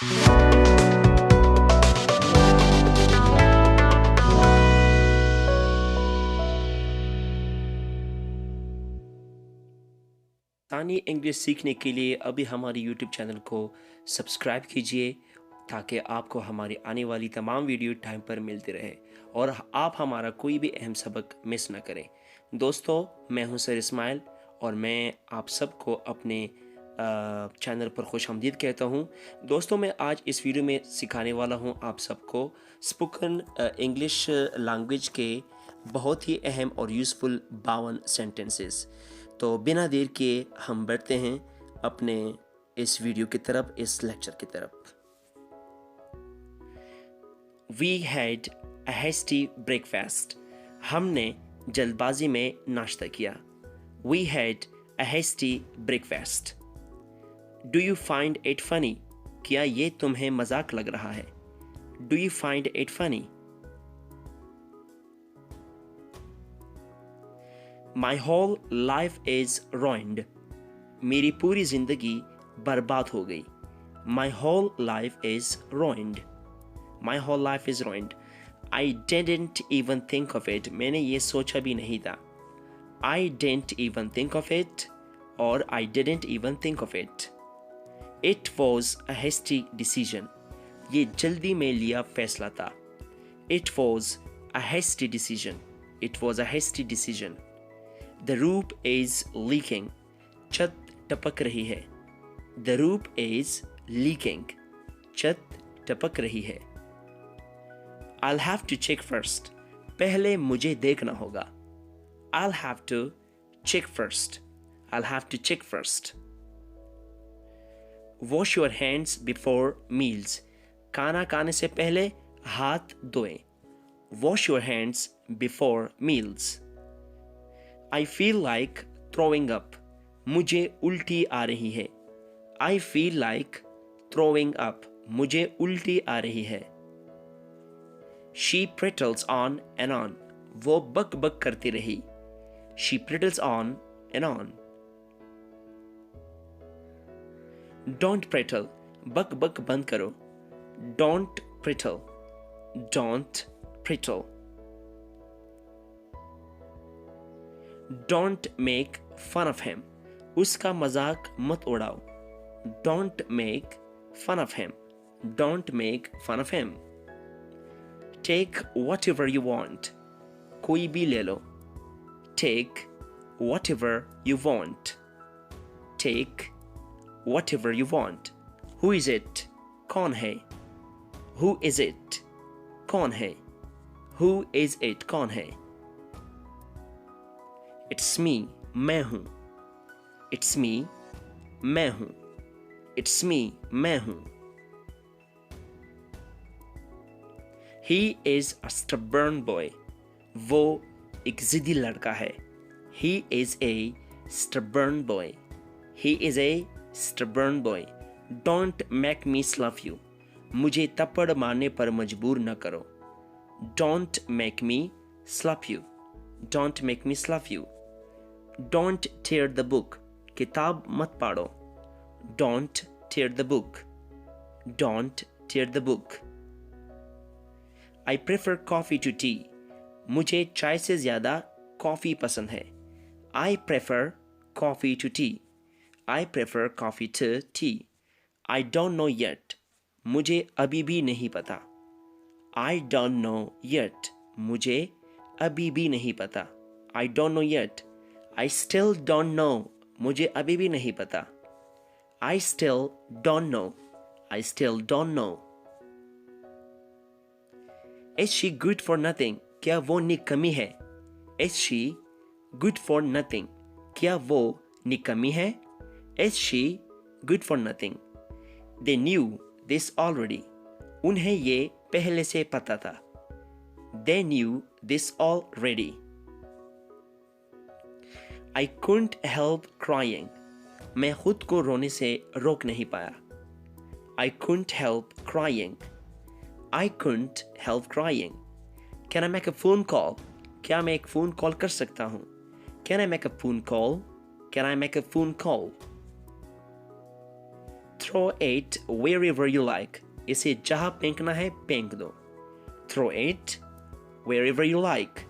आसानी इंग्लिश सीखने के लिए अभी हमारे YouTube चैनल को सब्सक्राइब कीजिए ताकि आपको हमारी आने वाली तमाम वीडियो टाइम पर मिलती रहे और आप हमारा कोई भी अहम सबक मिस ना करें। दोस्तों, मैं हूं सर इस्माइल और मैं आप सबको अपने चैनल पर खुशामदीद कहता हूं। दोस्तों, मैं आज इस वीडियो में सिखाने वाला हूं आप सबको स्पोकन इंग्लिश लैंग्वेज के बहुत ही अहम और यूज़फुल 52 सेंटेंसेस। तो बिना देर के हम बढ़ते हैं अपने इस वीडियो की तरफ, इस लेक्चर की तरफ। We had a hasty breakfast. हमने जल्दबाजी में नाश्ता किया। We had a hasty breakfast. Do you find it funny? क्या ये तुम्हें मजाक लग रहा है? Do you find it funny? My whole life is ruined. मेरी पूरी जिंदगी बर्बाद हो गई। My whole life is ruined. My whole life is ruined. I didn't even think of it. मैंने ये सोचा भी नहीं था। I didn't even think of it और I didn't even think of it. It was a hasty decision. ये जल्दी में लिया फैसला था। It was a hasty decision. It was a hasty decision. The roof is leaking. छत टपक रही है। The roof is leaking. छत टपक रही है। I'll have to check first. पहले मुझे देखना होगा। I'll have to check first. I'll have to check first. Wash your hands before meals. खाना खाने से पहले हाथ धोएं। Wash your hands before meals. I feel like throwing up. मुझे उल्टी आ रही है। I feel like throwing up. मुझे उल्टी आ रही है। She prattles on and on. वो बक बक करती रही। She prattles on and on. Don't prattle. बक बक बंद करो। Don't prattle. Don't prattle. Don't make fun of him. उसका मजाक मत उड़ाओ। Don't make fun of him. Don't make fun of him. Take whatever you want. कोई भी ले लो। Take whatever you want. Take whatever you want. Who is it? कौन है? Who is it? कौन है? Who is it? कौन है? It's me. मैं हूँ। It's me. मैं हूँ। It's me. मैं हूँ। He is a stubborn boy. वो एक जिद्दी लड़का है। He is a stubborn boy. He is a stubborn boy. Don't make me slap you. मुझे थप्पड़ मारने पर मजबूर न करो। Don't make me slap you. Don't make me slap you. Don't tear the book. किताब मत पाड़ो। Don't tear the book. Don't tear the book. I prefer coffee to tea. मुझे चाय से ज़्यादा कॉफ़ी पसंद है। I prefer coffee to tea. I prefer coffee to tea. I don't know yet. मुझे अभी भी नहीं पता। I don't know yet. मुझे अभी भी नहीं पता। I don't know yet. I still don't know. मुझे अभी भी नहीं पता। I still don't know. I still don't know. Is she good for nothing? क्या वो निकम्मी है? Is she good for nothing? क्या वो निकम्मी है? Is she good for nothing? They knew this already. उन्हें ये पहले से पता था। They knew this already. I couldn't help crying. मैं खुद को रोने से रोक नहीं पाया। I couldn't help crying. I couldn't help crying. Can I make a phone call? क्या मैं एक फ़ोन कॉल कर सकता हूँ? Can I make a phone call? Can I make a phone call? Throw it wherever you like. इसे जहाँ फेंकना है फेंक दो. Throw it wherever you like.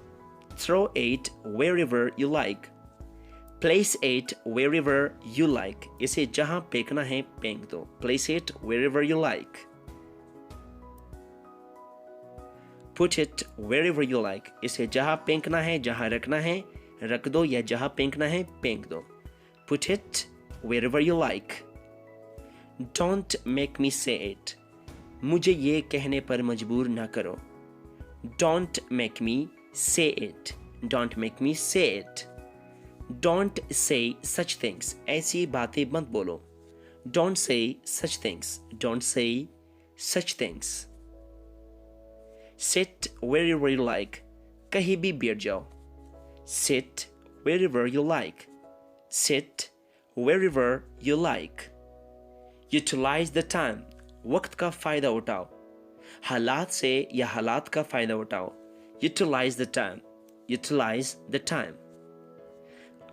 Throw it wherever you like. Place it wherever you like. इसे जहाँ फेंकना है फेंक दो. Place it wherever you like. Put it wherever you like. इसे जहाँ फेंकना है, जहाँ रखना है रख दो, या जहाँ फेंकना है फेंक दो. Put it wherever you like. Don't make me say it. मुझे ये कहने पर मजबूर ना करो. Don't make me say it. Don't make me say it. Don't say such things. ऐसी बातें मत बोलो. Don't say such things. Don't say such things. Sit wherever you like. कहीं भी बैठ जाओ. Sit wherever you like. Sit wherever you like. Utilize the time. वक्त का फ़ायदा उठाओ. हालात से या हालात का फ़ायदा उठाओ. Utilize the time. Utilize the time.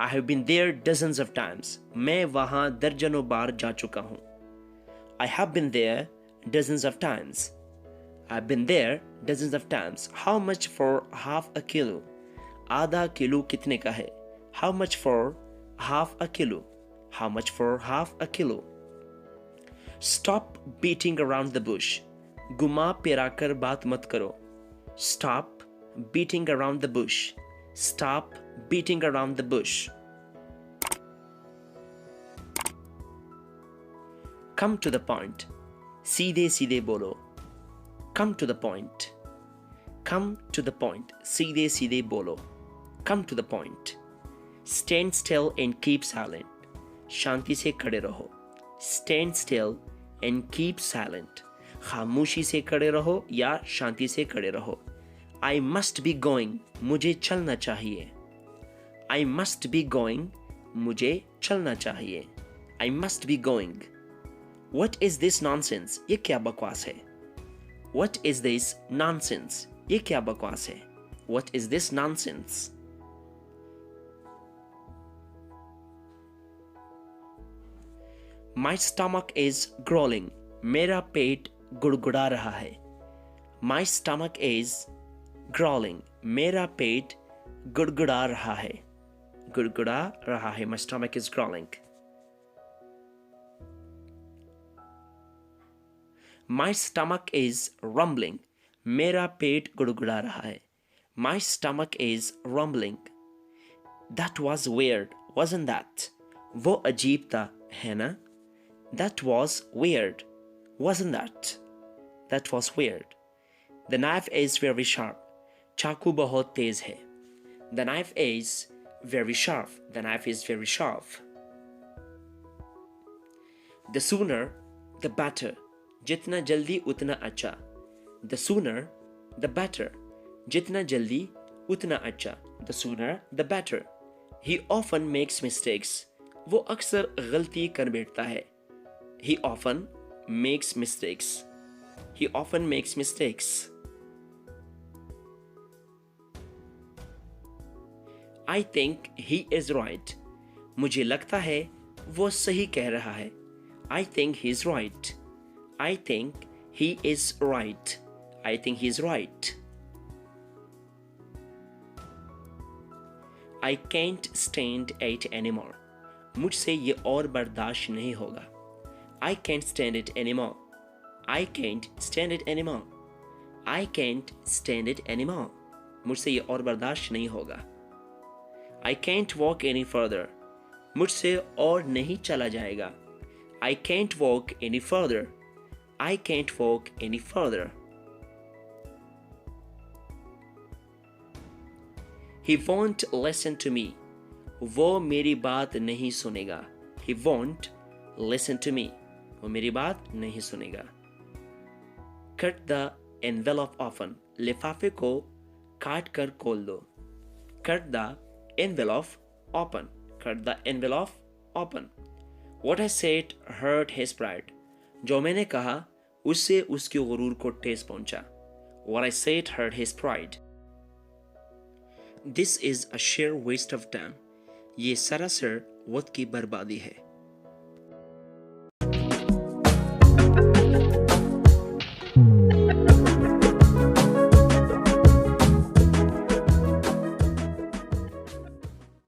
I have been there dozens of times. मैं वहाँ दर्जनों बार जा चुका हूँ. I have been there dozens of times. I've been there dozens of times. How much for half a kilo? आधा kilo कितने का है? How much for half a kilo? How much for half a kilo? Stop beating around the bush. घुमा फिरा कर बात मत करो. Stop beating around the bush. Stop beating around the bush. Come to the point. सीधे सीधे बोलो. Come to the point. Come to the point. सीधे सीधे बोलो. Come to the point. Stand still and keep silent. शांति से खड़े रहो. Stand still and keep silent. खामोशी से खड़े रहो या शांति से खड़े रहो. I must be going. मुझे चलना चाहिए. I must be going. मुझे चलना चाहिए. I must be going. What is this nonsense? ये क्या बकवास है? What is this nonsense? ये क्या बकवास है? What is this nonsense? My stomach is growling. मेरा पेट गुड़गुड़ा रहा है. My stomach is growling. मेरा पेट गुड़गुड़ा रहा है. गुड़गुड़ा रहा है. My stomach is growling. My stomach is rumbling. मेरा पेट गुड़गुड़ा रहा है. My stomach is rumbling. That was weird, wasn't that? वो अजीब था, है ना? That was weird, wasn't that? That was weird. The knife is very sharp. चाकू बहुत तेज है. The knife is very sharp. The knife is very sharp. The sooner, the better. जितना जल्दी उतना अच्छा. The sooner, the better. जितना जल्दी उतना अच्छा. The sooner, the better. He often makes mistakes. वो अक्सर गलती कर बैठता है. He often makes mistakes. He often makes mistakes. I think he is right. मुझे लगता है वो सही कह रहा है. I think he is right. I think he is right. I think he is right. I can't stand it anymore. मुझसे ये और बर्दाश्त नहीं होगा. I can't stand it anymore. I can't stand it anymore. I can't stand it anymore. मुझसे ये और बर्दाश्त नहीं होगा. I can't walk any further. मुझसे और नहीं चला जाएगा. I can't walk any further. I can't walk any further. He won't listen to me. वो मेरी बात नहीं सुनेगा. He won't listen to me. वो मेरी बात नहीं सुनेगा. Cut the envelope open. लिफाफे को काट कर खोल दो. Cut the envelope open. Cut the envelope open. What I said hurt his pride. जो मैंने कहा उससे उसके गुरूर को ठेस पहुंचा. What I said hurt his pride. This is a sheer waste of time. ये सरासर वक्त की बर्बादी है.